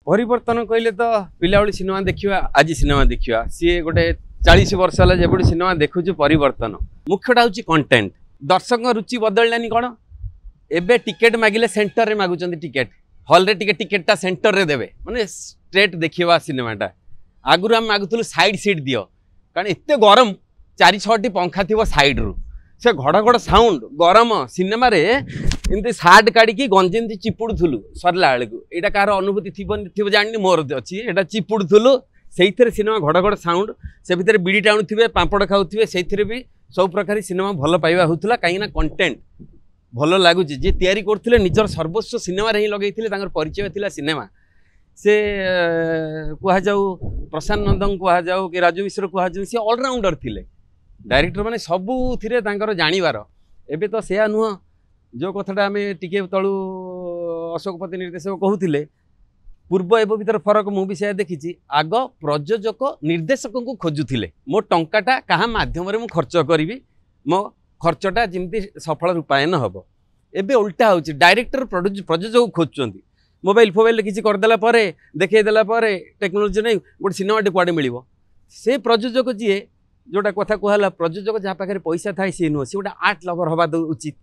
परिवर्तन कहले तो पिलाबेली सिनेमा देखा आज सिनेमा देखा सी गोटे 40 वर्ष है जब सिनेमा देखु परिवर्तन मुख्यटा हूँ कंटेंट दर्शक रुचि बदलानी कौन एबे टिकेट मागिले सेंटर रे मागुचंदी टिकेट हॉल रे टिकेटा सेंटर रे देवे माने स्ट्रेट देखिबा सिनेमाटा आगुर हम मागुथुलु साइड सीट दियो कारण एते गरम 4-6टी पंखा थिबो साइड रु से घड़घड़ साउंड गरम सिनेमा रे इनते सार्ट काढ़ी गंजेंती चिपुड़ुलु सरला बेलू यहाँ कार अनुभूति थी जानी मोर अच्छी यहाँ चिपुड़ुलु से सिनेमा घड़घड़ साउंड से भितर बीड़ी टाणुवे पापड़ खाऊे से भी सब प्रकार सिनेमा भल पाइबा होता कहीं कंटेंट भल लगुच जी तैयारी करते निजर सर्वस्व सिनेमा ही लगे परिचय थिला सिनेमा से कहुँ प्रशांत नंदन कहुँ कि राजू मिश्र कहुँ सी ऑलराउंडर थिले डायरेक्टर माने सबुथिरे जानिबार एबे तो से नुह जो कथाटा आम टिके तलू अशोकपति निर्देशक कहते पूर्व एवं भीतर फरक मुझे देखी आग प्रयोजक निर्देशक को खोजुले मो टंकाटा क्या मध्यम खर्च करी मो खर्चटा जमी सफल रूपायन हम एबे उल्टा हो डायरेक्टर प्रयोजक खोजुंट मोबाइल फोबाइल किसी करदेला देखदेला टेक्नोलोजी नहीं गोटे सिनेमाटे कुआडे मिल से प्रयोजक जी जोटा कथा कहला प्रयोजक जहाँ पाखे पैसा थाए सी नुह सी गोटे आर्ट लवर हवा उचित।